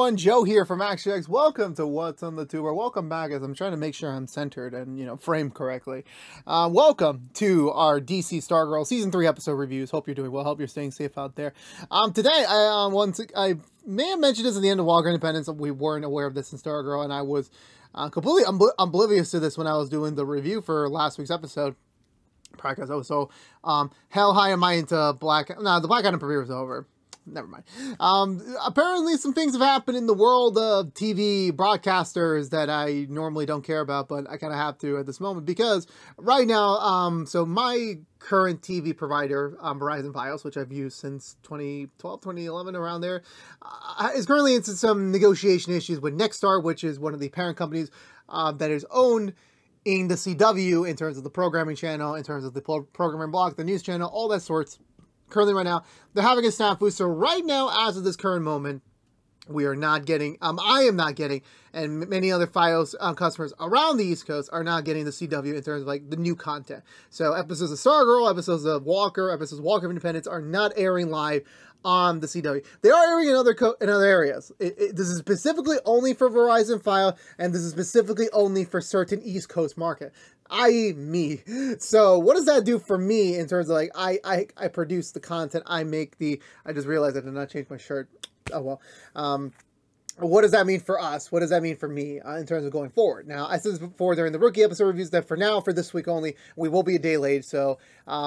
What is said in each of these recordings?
everyone, Joe here from ActionX. Welcome to What's on the Tuber. Welcome back, as I'm trying to make sure I'm centered and, framed correctly. Welcome to our DC Stargirl Season 3 episode reviews. Hope you're doing well. Hope you're staying safe out there. Today, I may have mentioned this at the end of Walker Independence. We weren't aware of this in Stargirl, and I was completely oblivious to this when I was doing the review for last week's episode. Probably because I was so hell high am I into Black... No, the Black Adam premiere was over. Never mind. Apparently some things have happened in the world of TV broadcasters that I normally don't care about, but I kind of have to at this moment, because right now, so my current TV provider, Verizon Fios, which I've used since 2012, 2011, around there, is currently into some negotiation issues with Nexstar, which is one of the parent companies that is owned in the CW in terms of the programming channel, in terms of the programming block, the news channel, all that sorts. Currently right now, they're having a snafu. So right now, as of this current moment, we are not getting, I am not getting, and many other Fios customers around the East Coast are not getting the CW in terms of like the new content. So episodes of Stargirl, episodes of Walker, episodes of Walker of Independence are not airing live on the CW. They are airing in other areas. This is specifically only for Verizon Fios, and this is specifically only for certain East Coast market, i.e. me. So what does that do for me in terms of like, I produce the content, I make the, I just realized I did not change my shirt. Oh well. What does that mean for us? What does that mean for me in terms of going forward? Now, I said this before during the rookie episode reviews that for now, for this week only, we will be a day late. So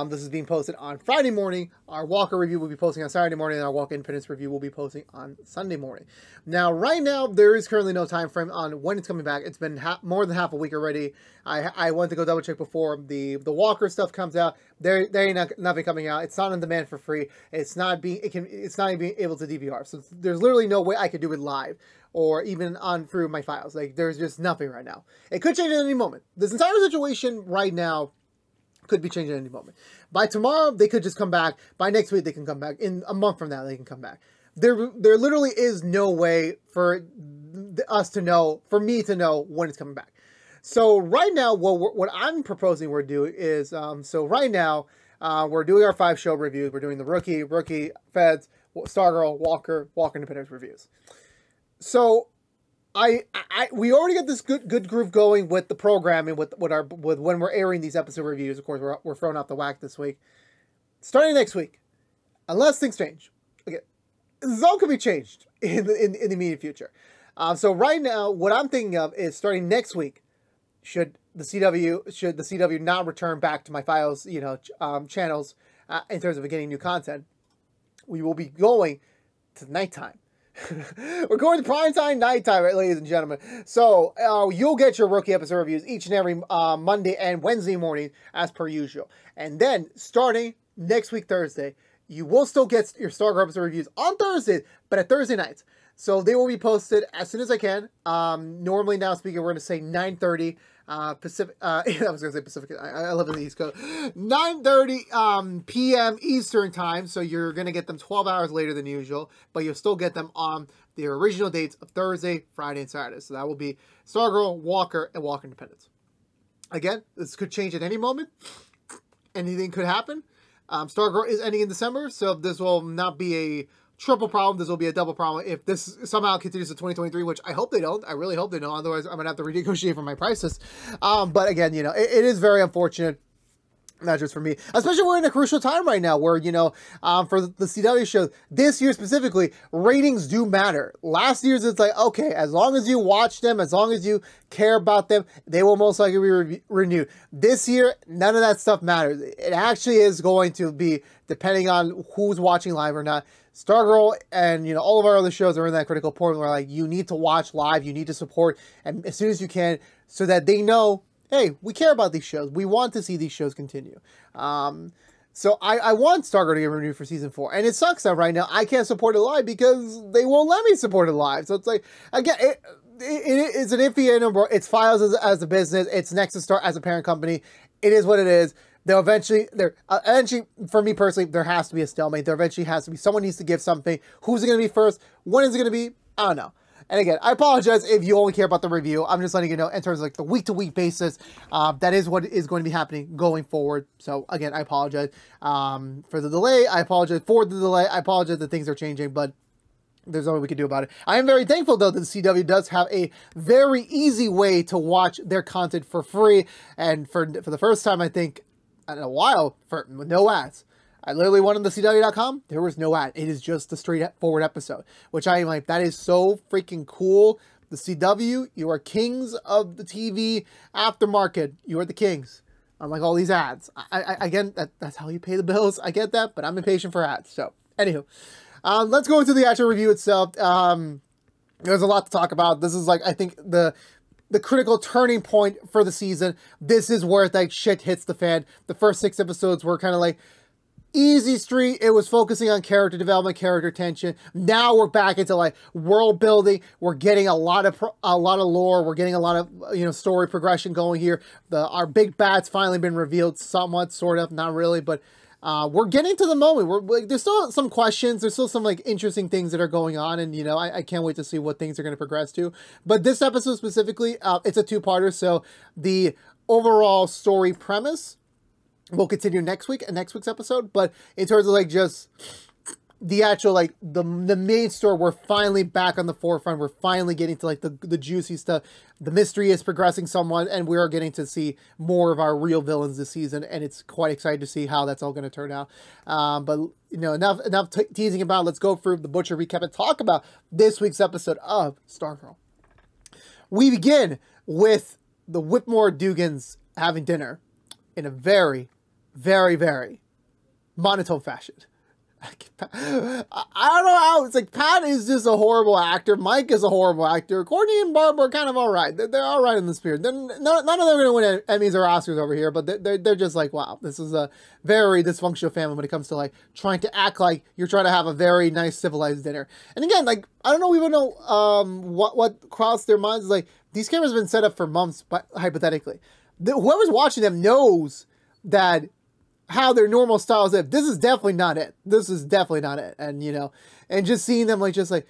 this is being posted on Friday morning. Our Walker review will be posting on Saturday morning, and our Walker Independence review will be posting on Sunday morning. Now, right now, there is currently no time frame on when it's coming back. It's been more than half a week already. I went to go double check before the Walker stuff comes out. There ain't nothing coming out. It's not on demand for free. It's not being able to DVR. So there's literally no way I could do it live or even on through my files. Like, there's just nothing right now. It could change at any moment. This entire situation right now could be changing at any moment. By tomorrow, they could just come back. By next week, they can come back. In a month from now, they can come back. There literally is no way for us to know, for me to know when it's coming back. So right now, what I'm proposing we're doing is, so right now, we're doing our 5-show reviews. We're doing the Rookie, Feds, Stargirl, Walker Independence reviews. So we already got this good groove going with the programming, with when we're airing these episode reviews. Of course, we're throwing out the whack this week. Starting next week, unless things change. Okay, this all could be changed in the immediate future. So right now, what I'm thinking of is starting next week. Should the CW not return back to my files, channels in terms of getting new content, we will be going to nighttime. We're going to primetime nighttime, right, ladies and gentlemen. So you'll get your rookie episode reviews each and every Monday and Wednesday morning as per usual. And then starting next week, Thursday, you will still get your Stargirl episode reviews on Thursdays, but at Thursday nights. So they will be posted as soon as I can. Normally, now speaking, we're going to say 9:30 Pacific. I was going to say Pacific. I live in the East Coast. 9:30 p.m. Eastern time. So you're going to get them 12 hours later than usual, but you'll still get them on the original dates of Thursday, Friday, and Saturday. So that will be Stargirl, Walker, and Walker Independence. Again, this could change at any moment. Anything could happen. Stargirl is ending in December, so this will not be a triple problem. This will be a double problem if this somehow continues to 2023, which I hope they don't. I really hope they don't. Otherwise, I'm going to have to renegotiate for my prices. But again, it is very unfortunate. Not just for me, especially we're in a crucial time right now where, for the CW shows, this year specifically, ratings do matter. Last year's, it's like, okay, as long as you watch them, as long as you care about them, they will most likely be renewed. This year, none of that stuff matters. It actually is going to be, depending on who's watching live or not. Stargirl and, all of our other shows are in that critical point where, like, you need to watch live, you need to support, and as soon as you can, so that they know, hey, we care about these shows. We want to see these shows continue. So I want Stargirl to get renewed for season 4. And it sucks that right now I can't support it live because they won't let me support it live. So it's like, again, it's an iffy number. It's Fios as a business. It's Nexus Star as a parent company. It is what it is. They'll eventually, for me personally, there has to be a stalemate. There eventually has to be, someone needs to give something. Who's it going to be first? When is it going to be? I don't know. And again, I apologize if you only care about the review. I'm just letting you know in terms of like the week-to-week basis, that is what is going to be happening going forward. So again, I apologize for the delay. I apologize for the delay. I apologize that things are changing, but There's nothing we can do about it. I am very thankful, though, that the CW does have a very easy way to watch their content for free. And for the first time, I think, in a while, with no ads. I literally went on the CW.com. There was no ad. It is just a straightforward episode, which I am like, that is so freaking cool. The CW, you are kings of the TV aftermarket. You are the kings. Unlike all these ads. Again, that's how you pay the bills. I get that, but I'm impatient for ads. So, anywho. Let's go into the actual review itself. There's a lot to talk about. This is like, I think, the critical turning point for the season. This is where like shit hits the fan. The first 6 episodes were kind of like easy street. It was focusing on character development, character tension. Now we're back into like world building. We're getting a lot of lore. We're getting a lot of story progression going here. Our big bad's finally been revealed, somewhat, sort of, not really, but we're getting to the moment. There's still some questions. There's still some like interesting things that are going on, and I can't wait to see what things are going to progress to. But this episode specifically, it's a 2-parter, so the overall story premise will continue next week's episode. But in terms of like just the actual like the main story, we're finally back on the forefront. We're finally getting to like the juicy stuff. The mystery is progressing somewhat, and we are getting to see more of our real villains this season, and it's quite exciting to see how that's all going to turn out. But enough teasing about. Let's go through the Butcher recap and talk about this week's episode of Stargirl. We begin with the Whitmore Dugans having dinner in a very, very, very monotone fashion. I don't know how, it's like Pat is just a horrible actor, Mike is a horrible actor, Courtney and Barb are kind of alright. They're alright in the spirit. None of them are going to win Emmys or Oscars over here, but they're just like, wow, this is a very dysfunctional family when it comes to like trying to act like you're trying to have a very nice civilized dinner. And again, like, I don't even know what crossed their minds. Like, these cameras have been set up for months, but hypothetically, whoever's watching them knows that how their normal style is. This is definitely not it. This is definitely not it. And and just seeing them like, just like,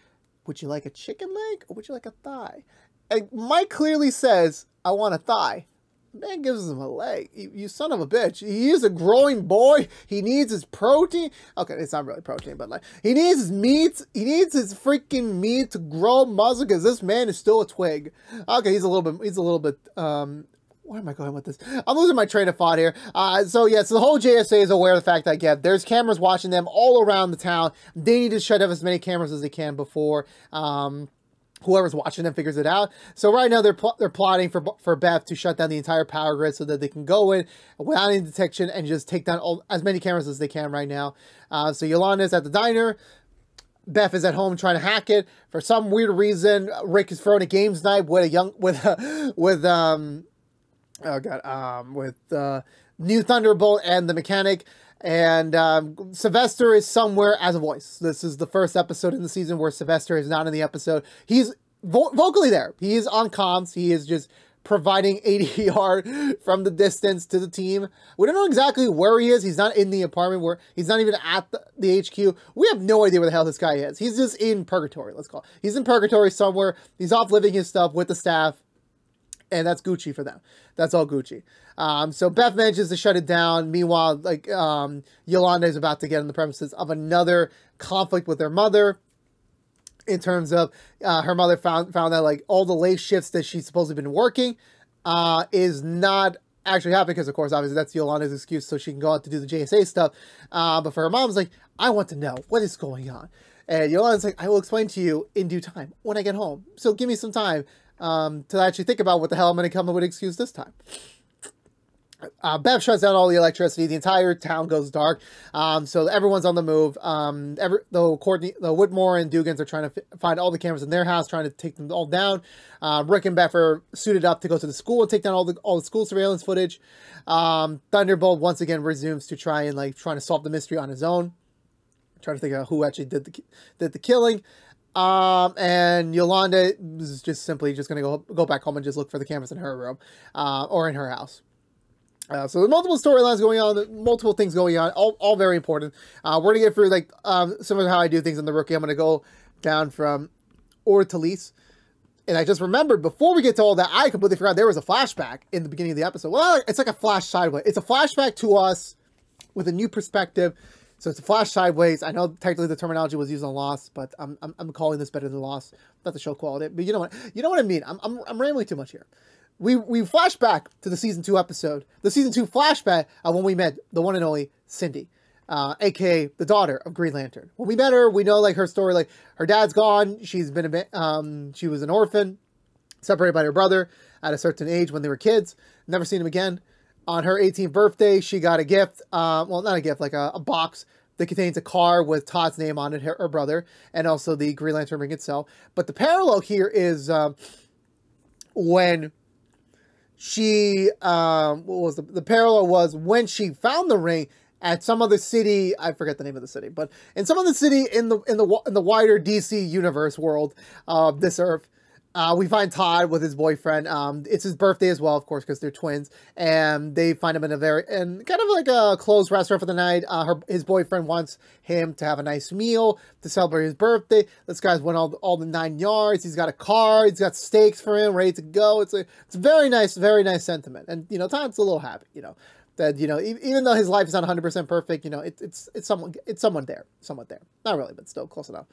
would you like a chicken leg or would you like a thigh? And Mike clearly says, I want a thigh. Man gives him a leg. You son of a bitch. He is a growing boy. He needs his protein. Okay, it's not really protein, but like, he needs his meat. He needs his freaking meat to grow muscle, because this man is still a twig. Okay, he's a little bit, where am I going with this? I'm losing my train of thought here. So the whole JSA is aware of the fact that, there's cameras watching them all around the town. They need to shut down as many cameras as they can before whoever's watching them figures it out. So right now they're plotting for Beth to shut down the entire power grid so that they can go in without any detection and just take down as many cameras as they can right now. So Yolanda's at the diner. Beth is at home trying to hack it. For some weird reason, Rick is throwing a games night with New Thunderbolt and the mechanic, and Sylvester is somewhere as a voice. This is the first episode in the season where Sylvester is not in the episode. He's vocally there. He is on comms. He is just providing ADR from the distance to the team. We don't know exactly where he is. He's not in the apartment, he's not even at the HQ. We have no idea where the hell this guy is. He's just in purgatory, let's call it. He's in purgatory somewhere. He's off living his stuff with the staff. And that's Gucci for them. That's all Gucci. So Beth manages to shut it down. Meanwhile, like, Yolanda is about to get on the premises of another conflict with her mother. In terms of, her mother found out, like, all the late shifts that she's supposedly been working, is not actually happening. Because, of course, obviously, that's Yolanda's excuse so she can go out to do the JSA stuff. But for her mom's like, I want to know what is going on. And Yolanda's like, I will explain to you in due time when I get home. So give me some time to actually think about what the hell I'm going to come up with an excuse this time. Bev shuts down all the electricity. The entire town goes dark. So everyone's on the move. The Whitmore and Dugans are trying to find all the cameras in their house, trying to take them all down. Rick and Beth are suited up to go to the school and take down all the school surveillance footage. Thunderbolt once again resumes to trying to solve the mystery on his own. Trying to think of who actually did the killing. And Yolanda is just simply going to go back home and just look for the cameras in her room, or in her house. So there's multiple storylines going on, multiple things going on, all very important. We're going to get through, like, similar to how I do things in The Rookie. I'm going to go down from Or to Lise. And I just remembered, before we get to all that, I completely forgot there was a flashback in the beginning of the episode. Well, it's like a flash sideways. It's a flashback to us with a new perspective. So it's a flash sideways. I know technically the terminology was used on Lost, but I'm calling this better than Lost. Not the show called it, but you know what I mean. I'm rambling too much here. We flash back to the season 2 episode, the season 2 flashback of when we met the one and only Cindy, aka the daughter of Green Lantern. When we met her, we know like her story. Like her dad's gone. She's been she was an orphan, separated by her brother at a certain age when they were kids. Never seen him again. On her 18th birthday, she got a gift. Well, not a gift, like a box that contains a car with Todd's name on it, her brother, and also the Green Lantern ring itself. But the parallel here is when she, what was the parallel was when she found the ring at some other city. I forget the name of the city, but in some other city in the wider DC universe world of this Earth. We find Todd with his boyfriend. It's his birthday as well, of course, because they're twins. And they find him in kind of like a closed restaurant for the night. His boyfriend wants him to have a nice meal to celebrate his birthday. This guy's went all the 9 yards. He's got a car. He's got steaks for him, ready to go. It's a very nice sentiment. And Todd's a little happy. That even though his life is not 100% perfect, it's somewhat there. Not really, but still close enough.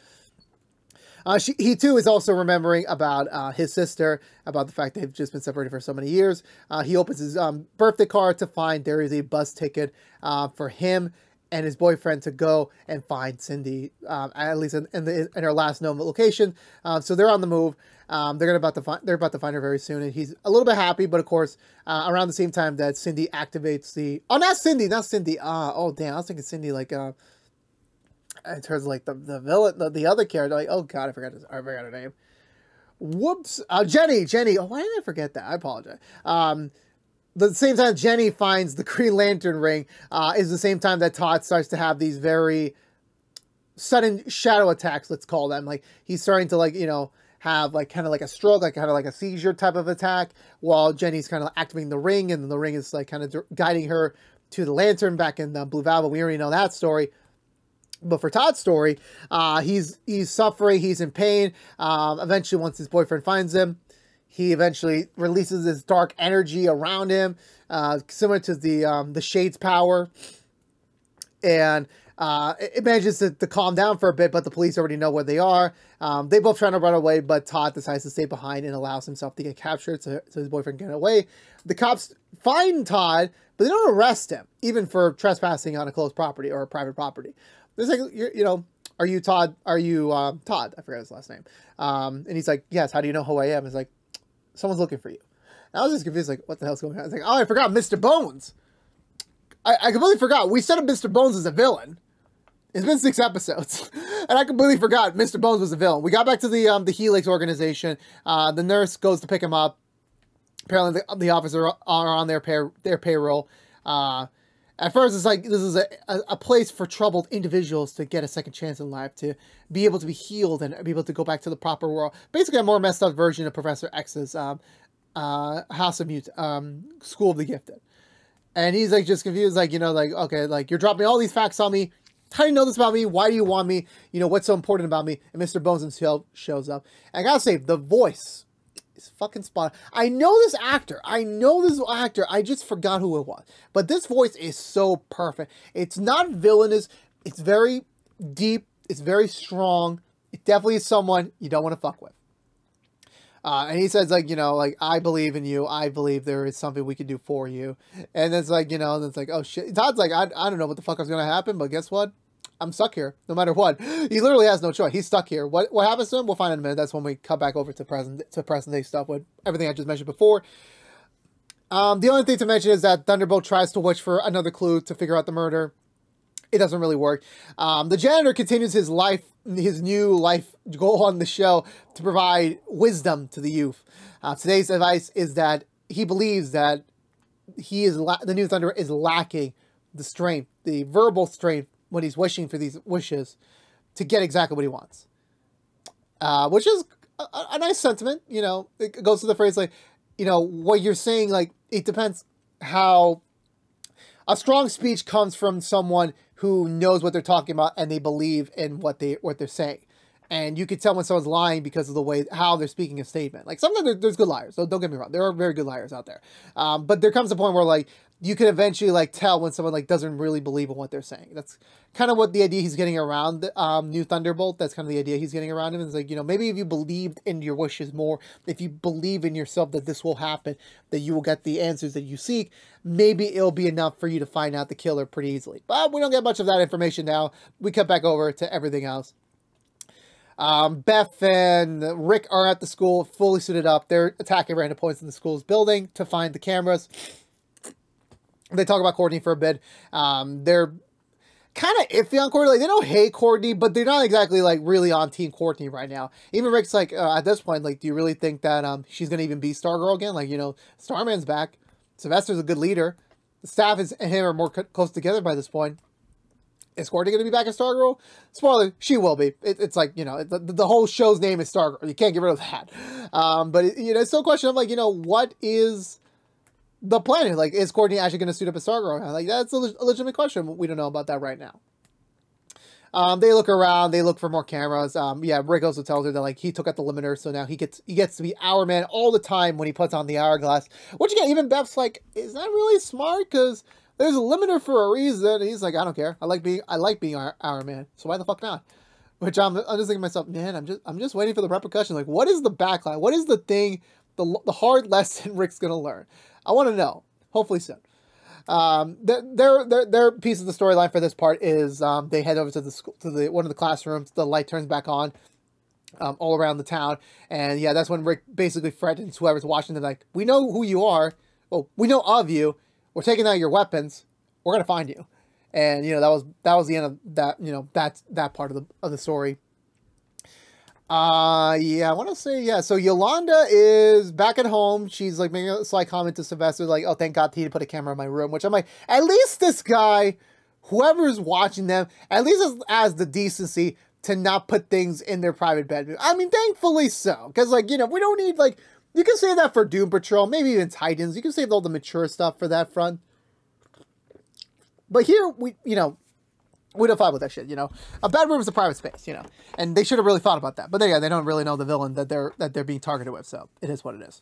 He too is also remembering about his sister, about the fact they've just been separated for so many years. He opens his birthday card to find there is a bus ticket for him and his boyfriend to go and find Cindy, at least in her last known location. So they're on the move. They're about to find her very soon, and he's a little bit happy. But of course, around the same time that Cindy activates not Cindy. Oh damn, I was thinking Cindy like. In terms of like the villain, the other character, like, oh god, I forgot her name. Whoops. Jenny. Oh, why did I forget that? I apologize. The same time Jenny finds the Green Lantern ring is the same time that Todd starts to have these very sudden shadow attacks, let's call them. Like he's starting to have like kind of like a stroke, like kind of like a seizure type of attack, while Jenny's kind of activating the ring, and the ring is like kind of guiding her to the lantern back in Blue Valve. We already know that story. But for Todd's story, he's suffering, he's in pain. Eventually, once his boyfriend finds him, he eventually releases this dark energy around him, similar to the Shade's power. And it manages to calm down for a bit, but the police already know where they are. They both try to run away, but Todd decides to stay behind and allows himself to get captured so his boyfriend can get away. The cops find Todd, but they don't arrest him, even for trespassing on a closed property or a private property. It's like, are you Todd? Are you Todd? I forgot his last name. And he's like, yes, how do you know who I am? It's like, someone's looking for you. And I was just confused, like, what the hell's going on? I was like, oh, I forgot Mr. Bones. I completely forgot. We set up Mr. Bones as a villain. It's been 6 episodes. And I completely forgot Mr. Bones was a villain. We got back to the Helix organization. The nurse goes to pick him up. Apparently the officers are on their payroll. At first, it's like this is a place for troubled individuals to get a second chance in life, to be able to be healed and be able to go back to the proper world. Basically, a more messed up version of Professor X's House of School of the Gifted. And he's like just confused, like, okay, like you're dropping all these facts on me. How do you know this about me? Why do you want me? What's so important about me? And Mr. Bones himself shows up. And I gotta say, the voice is fucking spot on. I know this actor. I just forgot who it was. But this voice is so perfect. It's not villainous. It's very deep. It's very strong. It definitely is someone you don't want to fuck with. And he says, like, I believe in you. I believe there is something we can do for you. And it's like, it's like, oh shit. Todd's like, I don't know what the fuck is going to happen, but guess what? I'm stuck here, no matter what. He literally has no choice. He's stuck here. What happens to him? We'll find in a minute. That's when we come back over to present day stuff with everything I just mentioned before. The only thing to mention is that Thunderbolt tries to wish for another clue to figure out the murder. It doesn't really work. The janitor continues his new life goal on the show to provide wisdom to the youth. Today's advice is that he believes that the new Thunderer is lacking the strength, the verbal strength, when he's wishing for these wishes to get exactly what he wants. Which is a nice sentiment, it goes to the phrase like, what you're saying, like, it depends how a strong speech comes from someone who knows what they're talking about and they believe in what they're saying. And you can tell when someone's lying because of the way, how they're speaking a statement. Like, sometimes there's good liars, so don't get me wrong. There are very good liars out there. But there comes a point where, like, you can eventually like tell when someone like doesn't really believe in what they're saying. That's kind of what the idea he's getting around New Thunderbolt. That's kind of the idea he's getting around him. It's like, you know, maybe if you believed in your wishes more, if you believe in yourself that this will happen, that you will get the answers that you seek, maybe it'll be enough for you to find out the killer pretty easily. But we don't get much of that information now. We cut back over to everything else. Beth and Rick are at the school, fully suited up. They're attacking random points in the school's building to find the cameras. They talk about Courtney for a bit. They're kind of iffy on Courtney. Like, they don't hate Courtney, but they're not exactly, like, really on Team Courtney right now. Even Rick's like, at this point, like, do you really think that she's going to even be Stargirl again? Like, you know, Starman's back. Sylvester's a good leader. The staff and him are more close together by this point. Is Courtney going to be back as Stargirl? Spoiler, she will be. It's like, you know, the whole show's name is Stargirl. You can't get rid of that. But, you know, it's still a question of, like, you know, what is the plan? Like, is Courtney actually going to suit up as Stargirl? Like, that's a legitimate question. We don't know about that right now. They look around. They look for more cameras. Yeah, Rick also tells her that, like, he took out the limiter, so now he gets to be Hour Man all the time when he puts on the hourglass. Which, again, even Beth's like, is that really smart? Because there's a limiter for a reason. And he's like, I don't care. I like being Hour Man. So why the fuck not? Which I'm just thinking to myself, man, I'm just waiting for the repercussion. Like, what is the backline? What is the thing, the hard lesson Rick's gonna learn? I want to know. Hopefully soon. Their piece of the storyline for this part is they head over to the school, to one of the classrooms. The light turns back on all around the town, and yeah, that's when Rick basically threatens whoever's watching them, like, we know who you are. Well, we know of you. We're taking out your weapons. We're gonna find you. And you know, that was the end of that. You know, that's that part of the story. Yeah, I want to say, yeah, so Yolanda is back at home. She's, like, making a slight comment to Sylvester, like, oh, thank God he put a camera in my room, which I'm like, at least this guy, whoever's watching them, at least has the decency to not put things in their private bedroom. I mean, thankfully so, because, like, you know, we don't need, like, you can save that for Doom Patrol, maybe even Titans. You can save all the mature stuff for that front. But here, you know, we don't fight with that shit, you know. A bedroom is a private space, you know. And they should have really thought about that. But yeah, they don't really know the villain that they're being targeted with, so it is what it is.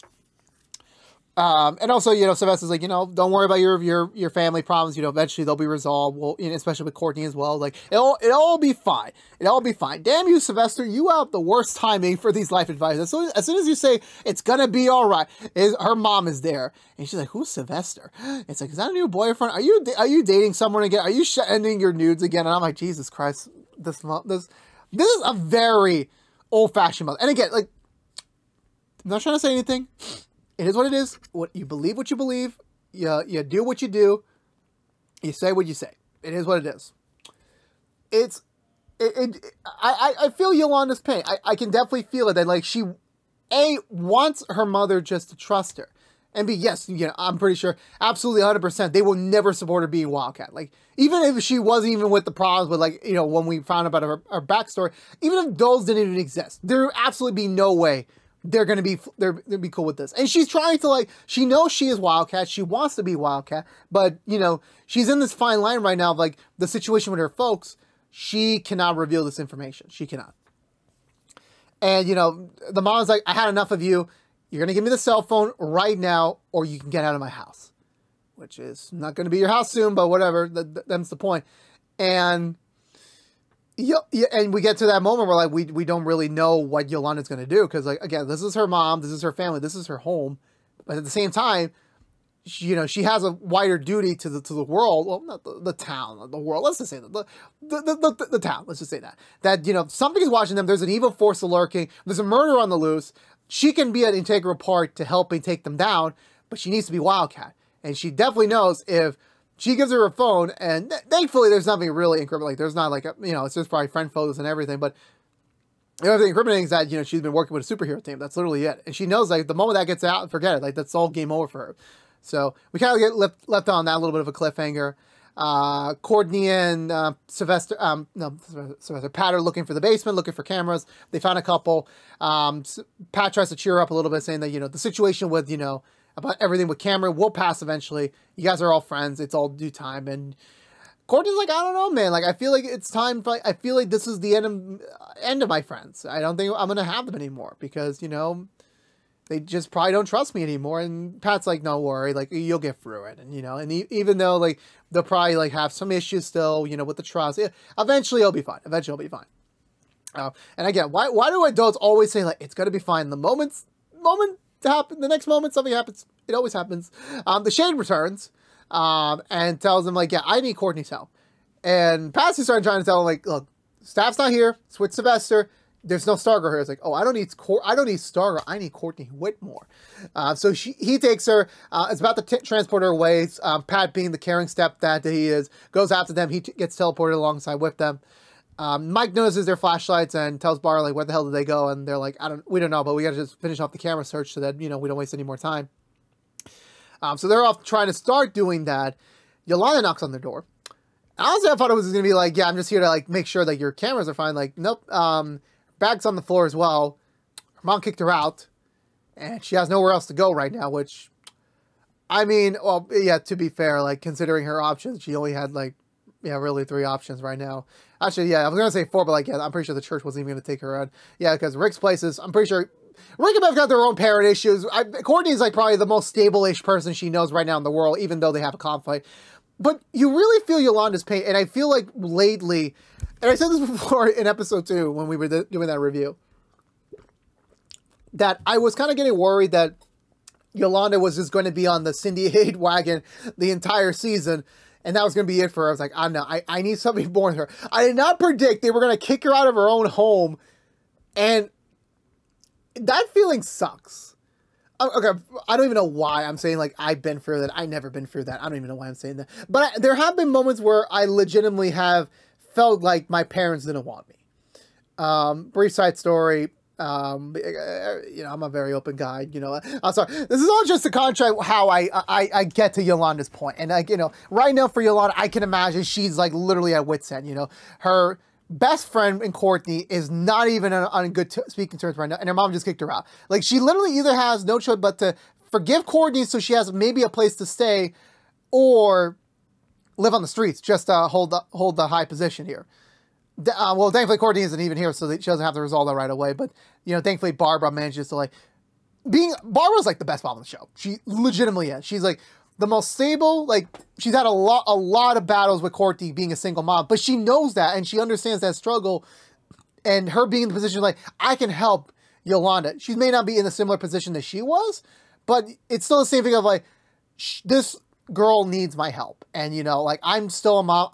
And also, you know, Sylvester's like, you know, don't worry about your family problems. You know, eventually they'll be resolved. Well, you know, especially with Courtney as well. Like, it'll all be fine. It'll all be fine. Damn you, Sylvester. You have the worst timing for these life advice. As soon as you say it's gonna be all right, her mom is there, and she's like, "Who's Sylvester?" It's like, "Is that a new boyfriend? Are you dating someone again? Are you sending your nudes again?" And I'm like, Jesus Christ, this is a very old-fashioned mother. And again, like, I'm not trying to say anything. It is what it is. What you believe, you do what you do, you say what you say. It is what it is. I feel Yolanda's pain. I can definitely feel it, that, like, she, A, wants her mother just to trust her. And B, yes, you know, I'm pretty sure, absolutely 100%, they will never support her being Wildcat. Like, even if she wasn't even with the problems with, like, you know, when we found out about her backstory, even if those didn't even exist, there would absolutely be no way they're be cool with this. And she's trying to, like, she knows she is Wildcat. She wants to be Wildcat. But, you know, she's in this fine line right now of, like, the situation with her folks. She cannot reveal this information. She cannot. And, you know, the mom's like, I had enough of you. You're going to give me the cell phone right now, or you can get out of my house. Which is not going to be your house soon, but whatever. That's the point. And yeah, and we get to that moment where, like, we don't really know what Yolanda's going to do. Because, like, again, this is her mom. This is her family. This is her home. But at the same time, you know, she has a wider duty to the world. Well, not the town, the world. Let's just say the town. Let's just say that, you know, something is watching them. There's an evil force lurking. There's a murder on the loose. She can be an integral part to helping take them down, but she needs to be Wildcat. And she definitely knows if she gives her phone, and thankfully there's nothing really incriminating. Like, there's not, like, you know, it's just probably friend photos and everything. But the other thing incriminating is that, you know, she's been working with a superhero team. That's literally it. And she knows, like, the moment that gets out, forget it. Like, that's all game over for her. So we kind of get left on that, a little bit of a cliffhanger. Courtney and Sylvester, Pat are looking for the basement, looking for cameras. They found a couple. Pat tries to cheer her up a little bit, saying that, you know, the situation with, you know, about everything with Cameron will pass eventually. You guys are all friends. It's all due time. And Courtney's like, I don't know, man. Like, I feel like it's time. I feel like this is the end of my friends. I don't think I'm going to have them anymore because, you know, they just probably don't trust me anymore. And Pat's like, "No worry, like you'll get through it." And and even though like they'll probably like have some issues still, with the trust, eventually it'll be fine. Eventually it'll be fine. And again, why do adults always say like it's gonna be fine? The moment to happen, the next moment something happens. It always happens. The Shade returns and tells him like, "Yeah, I need Courtney's help." And Patsy's starting trying to tell him like, "Look, staff's not here. Switch Sylvester. There's no Stargirl here." It's like, "Oh, I don't need Stargirl. I need Courtney Whitmore." So he takes her. It's about to transport her away. Pat, being the caring stepdad that he is, goes after them. He gets teleported alongside with them. Mike notices their flashlights and tells Bar like, "Where the hell did they go?" And they're like, "We don't know, but we got to just finish off the camera search so that we don't waste any more time." So they're off trying to start doing that. Yolanda knocks on their door. Honestly, I thought it was going to be like, "Yeah, I'm just here to like make sure that your cameras are fine." Like, nope. Bag's on the floor as well. Her mom kicked her out, and she has nowhere else to go right now. Which, I mean, well, yeah. To be fair, like considering her options, she only had like, really 3 options right now. Actually, yeah, I was gonna say 4, but like, yeah, I'm pretty sure the church wasn't even gonna take her on. Yeah, because Rick's places, I'm pretty sure Rick and Bev got their own parent issues. Courtney's like probably the most stable-ish person she knows right now in the world, even though they have a conflict. But you really feel Yolanda's pain, and I feel like lately, and I said this before in episode 2 when we were doing that review, that I was kind of getting worried that Yolanda was just going to be on the Cindy Hade wagon the entire season, and that was going to be it for her. I was like, I need something more with her. I did not predict they were going to kick her out of her own home, and that feeling sucks. Okay, I don't even know why I'm saying, like, I've been through that. I've never been through that. I don't even know why I'm saying that. But there have been moments where I legitimately have felt like my parents didn't want me. Brief side story. I'm a very open guy, I'm sorry. This is all just to contrast how I get to Yolanda's point. And, like, right now for Yolanda, I can imagine she's, like, literally at wit's end, Her best friend in Courtney is not even on good speaking terms right now, and her mom just kicked her out. Like, she literally either has no choice but to forgive Courtney so she has maybe a place to stay, or live on the streets just to hold the high position here. Well, thankfully Courtney isn't even here, so she doesn't have to resolve that right away. But thankfully Barbara manages to Barbara's like the best mom on the show. She legitimately is. She's like the most stable. Like, she's had a lot of battles with Courtney being a single mom, but she knows that and she understands that struggle. And her being in the position like, I can help Yolanda. She may not be in a similar position that she was, but it's still the same thing of like, this girl needs my help. And, I'm still a mom.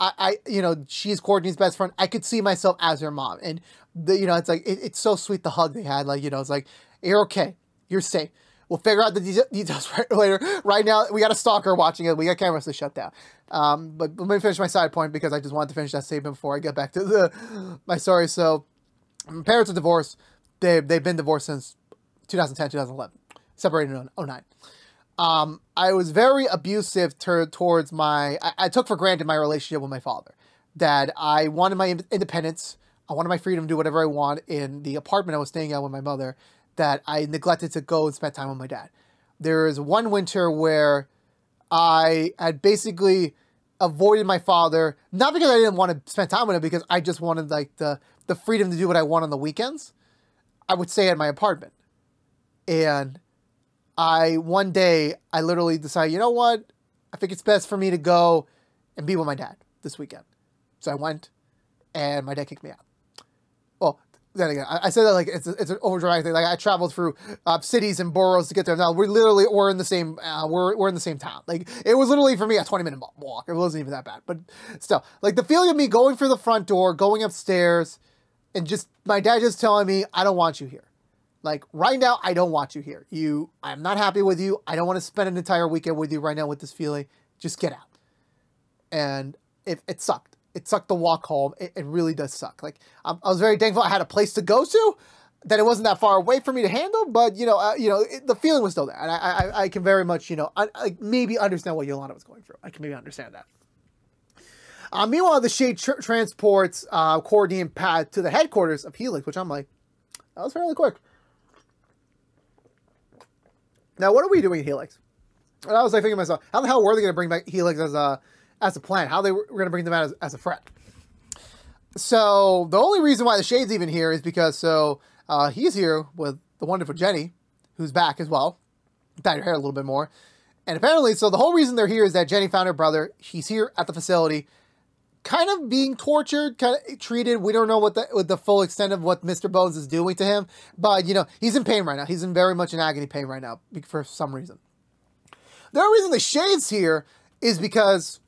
She's Courtney's best friend. I could see myself as her mom. And, it's like, it's so sweet the hug they had. Like, it's like, you're okay. You're safe. We'll figure out the details later. Right now, we got a stalker watching it. We got cameras to shut down. But let me finish my side point because I just wanted to finish that statement before I get back to my story. So, my parents are divorced. They've been divorced since 2010, 2011. Separated in 2009. I was very abusive towards I took for granted my relationship with my father. That I wanted my independence. I wanted my freedom to do whatever I want in the apartment I was staying at with my mother. That I neglected to go and spend time with my dad. There was one winter where I had basically avoided my father, not because I didn't want to spend time with him, because I just wanted like the freedom to do what I want on the weekends. I would stay at my apartment. And one day I literally decided, you know what? I think it's best for me to go and be with my dad this weekend. So I went, and my dad kicked me out. Well, then again, I said that like it's an overdramatic thing. Like, I traveled through cities and boroughs to get there. Now we're in the same we're in the same town. Like, it was literally for me a 20-minute walk. It wasn't even that bad, but still, like the feeling of me going through the front door, going upstairs, and just my dad just telling me, I don't want you here. Like, right now, I don't want you here. I'm not happy with you. I don't want to spend an entire weekend with you right now with this feeling. Just get out. And it sucked. It sucked the walk home. It really does suck. Like, I was very thankful I had a place to go to, that it wasn't that far away for me to handle. But, the feeling was still there. And I can very much, I maybe understand what Yolanda was going through. I can maybe understand that. Meanwhile, the Shade transports Courtney and Pat to the headquarters of Helix, which I'm like, that was fairly quick. Now, what are we doing at Helix? And I was like thinking to myself, how the hell were they going to bring back Helix as a plan? How they were going to bring them out as a threat? So the only reason why the Shade's even here is because he's here with the wonderful Jenny, who's back as well. Dyed her hair a little bit more. And apparently, so the whole reason they're here is that Jenny found her brother. He's here at the facility, kind of being tortured, kind of treated. We don't know what the full extent of what Mr. Bones is doing to him. But, you know, he's in pain right now. He's in very much in agony pain right now for some reason. The only reason the Shade's here is because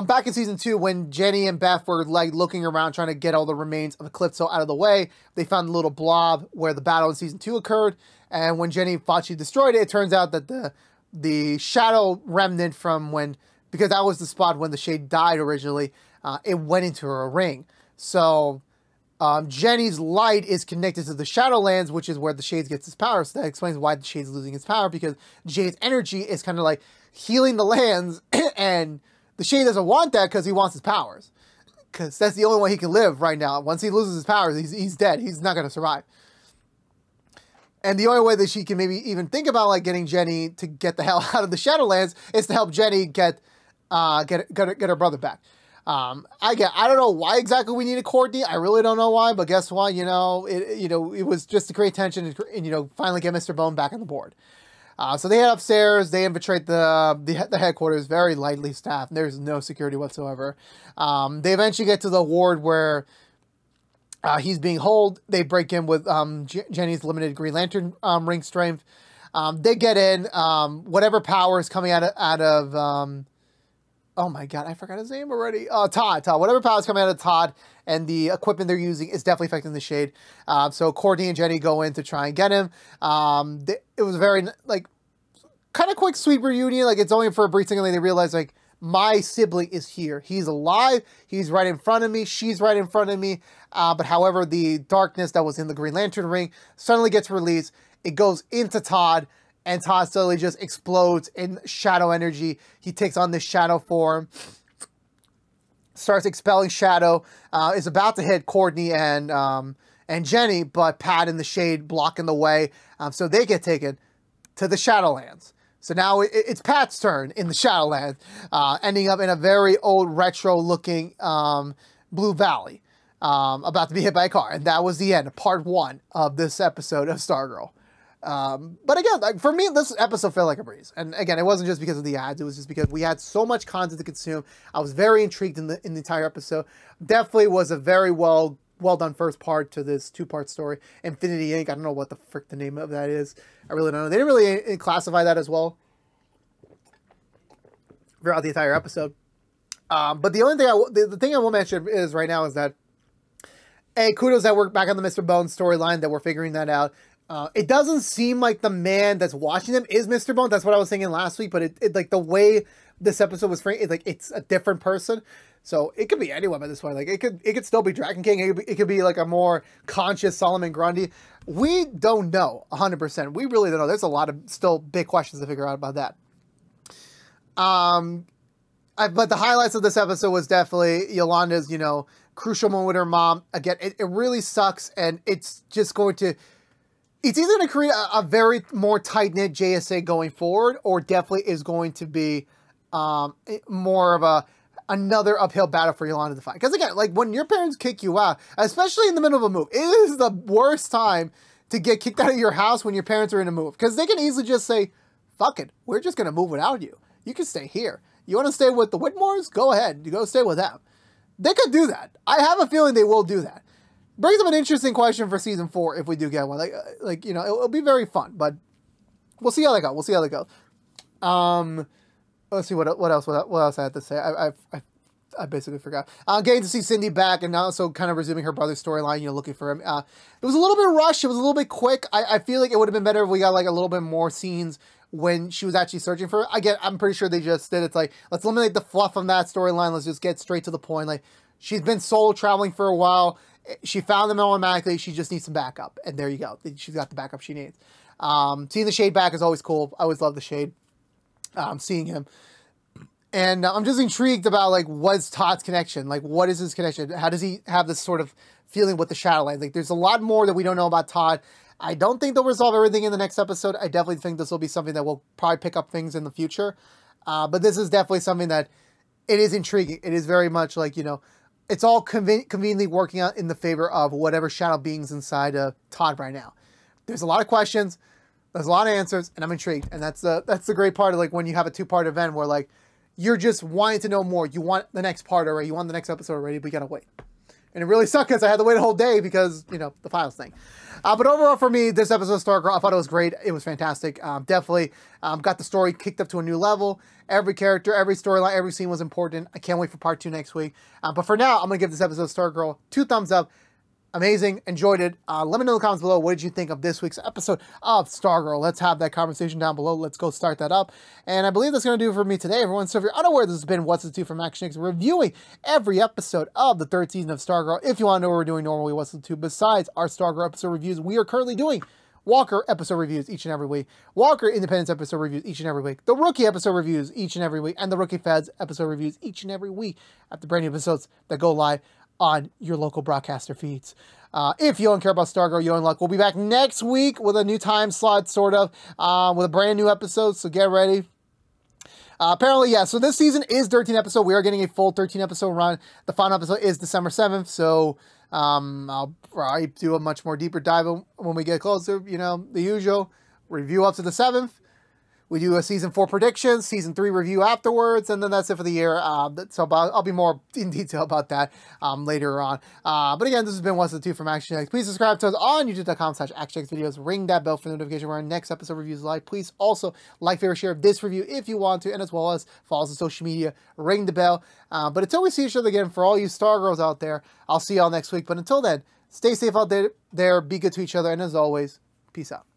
back in season 2, when Jenny and Beth were like looking around trying to get all the remains of Eclipso out of the way, they found a little blob where the battle in season 2 occurred. And when Jenny thought she destroyed it, it turns out that the shadow remnant from when, because that was the spot when the Shade died originally, it went into her ring. So Jenny's light is connected to the Shadowlands, which is where the Shade gets his power. So that explains why the Shade's losing his power, because Jade's energy is kind of like healing the lands, and the Shade doesn't want that because he wants his powers. Because that's the only way he can live right now. Once he loses his powers, he's dead. He's not going to survive. And the only way that she can maybe even think about like getting Jenny to get the hell out of the Shadowlands is to help Jenny get her brother back. I don't know why exactly we needed Courtney. I really don't know why, but guess what? You know, it was just to create tension and, you know, finally get Mr. Bone back on the board. So they head upstairs. They infiltrate the headquarters, very lightly staffed. There's no security whatsoever. They eventually get to the ward where he's being holed. They break in with Jenny's limited Green Lantern ring strength. They get in. Whatever power is coming out of oh my god, I forgot his name already. Todd. Whatever power is coming out of Todd and the equipment they're using is definitely affecting the Shade. So Courtney and Jenny go in to try and get him. It was a very, like, kind of quick, sweet reunion. Like, it's only for a brief second they realize, like, my sibling is here. He's alive. He's right in front of me. She's right in front of me. But however, the darkness that was in the Green Lantern ring suddenly gets released. It goes into Todd. And Todd suddenly just explodes in shadow energy. He takes on this shadow form, starts expelling shadow, is about to hit Courtney and Jenny, but Pat and the Shade blocking the way, so they get taken to the Shadowlands. So now it's Pat's turn in the Shadowlands, ending up in a very old retro-looking Blue Valley, about to be hit by a car. And that was the end of part 1 of this episode of Stargirl. But again, like, for me, this episode felt like a breeze. And again, it wasn't just because of the ads. It was just because we had so much content to consume. I was very intrigued in the entire episode. Definitely was a very well done first part to this 2-part story. Infinity Inc. I don't know what the frick the name of that is. I really don't know. They didn't really classify that as well throughout the entire episode. But the only thing the thing I will mention is right now is that, hey, kudos that we're back on the Mr. Bones storyline, that we're figuring that out. It doesn't seem like the man that's watching them is Mr. Bones. That's what I was thinking last week, but it like the way this episode was framed, it's a different person. So it could be anyone at this point. Like it could still be Dragon King. It could be like a more conscious Solomon Grundy. We don't know 100%. We really don't know. There's a lot of still big questions to figure out about that. But the highlights of this episode was definitely Yolanda's, you know, crucial moment with her mom. Again, it really sucks, and it's just going to. It's either going to create a very more tight-knit JSA going forward, or definitely is going to be more of another uphill battle for Yolanda to fight. Because again, like when your parents kick you out, especially in the middle of a move, it is the worst time to get kicked out of your house when your parents are in a move. Because they can easily just say, fuck it, we're just going to move without you. You can stay here. You want to stay with the Whitmores? Go ahead. You go stay with them. They could do that. I have a feeling they will do that. Brings up an interesting question for season 4 if we do get one. Like you know, it'll be very fun, but we'll see how they go. We'll see how they go. Let's see what else I had to say. I basically forgot. Getting to see Cindy back and also kind of resuming her brother's storyline. You know, looking for him. It was a little bit rushed. It was a little bit quick. I feel like it would have been better if we got like a little bit more scenes when she was actually searching for her. Again, I'm pretty sure they just did. It's like, let's eliminate the fluff from that storyline. Let's just get straight to the point. Like, she's been solo traveling for a while. She found them automatically. She just needs some backup. And there you go. She's got the backup she needs. Seeing the Shade back is always cool. I always love the Shade. Seeing him. And I'm just intrigued about, like, what's Todd's connection? Like, what is his connection? How does he have this sort of feeling with the Shadowlands? Like, there's a lot more that we don't know about Todd. I don't think they'll resolve everything in the next episode. I definitely think this will be something that will probably pick up things in the future. But this is definitely something that it is intriguing. It is very much like, you know, it's all conveniently working out in the favor of whatever shadow beings inside Todd right now. There's a lot of questions. There's a lot of answers, and I'm intrigued. And that's the great part of like when you have a 2-part event where like you're just wanting to know more. You want the next part already. You want the next episode already, but you gotta wait. And it really sucked because I had to wait a whole day because, you know, the files thing. But overall for me, this episode of Stargirl, I thought it was great. It was fantastic. Definitely got the story kicked up to a new level. Every character, every storyline, every scene was important. I can't wait for part 2 next week. But for now, I'm going to give this episode of Stargirl 2 thumbs up. Amazing. Enjoyed it. Let me know in the comments below, what did you think of this week's episode of Stargirl? Let's have that conversation down below. Let's go start that up. And I believe that's going to do it for me today, everyone. So if you're unaware, this has been What's the Two from ActionX, reviewing every episode of the 3rd season of Stargirl. If you want to know what we're doing normally, What's the Two, besides our Stargirl episode reviews, we are currently doing Walker episode reviews each and every week, Walker Independence episode reviews each and every week, the Rookie episode reviews each and every week, and the Rookie Feds episode reviews each and every week at the brand new episodes that go live on your local broadcaster feeds. If you don't care about Stargirl, you're in luck. We'll be back next week with a new time slot, sort of, with a brand new episode, so get ready. Apparently, yeah, so this season is 13 episodes. We are getting a full 13 episode run. The final episode is December 7th, so I'll probably do a much more deeper dive when we get closer, you know, the usual. Review up to the 7th. We do a season 4 predictions, season 3 review afterwards, and then that's it for the year. So I'll be more in detail about that later on. But again, this has been What's the Two from ActionX. Please subscribe to us on youtube.com/ActionX videos. Ring that bell for the notification when our next episode reviews live. Please also like, favorite, share this review if you want to, and as well as follow us on social media. Ring the bell. But until we see each other again, for all you Stargirls out there, I'll see y'all next week. But until then, stay safe out there. Be good to each other, and as always, peace out.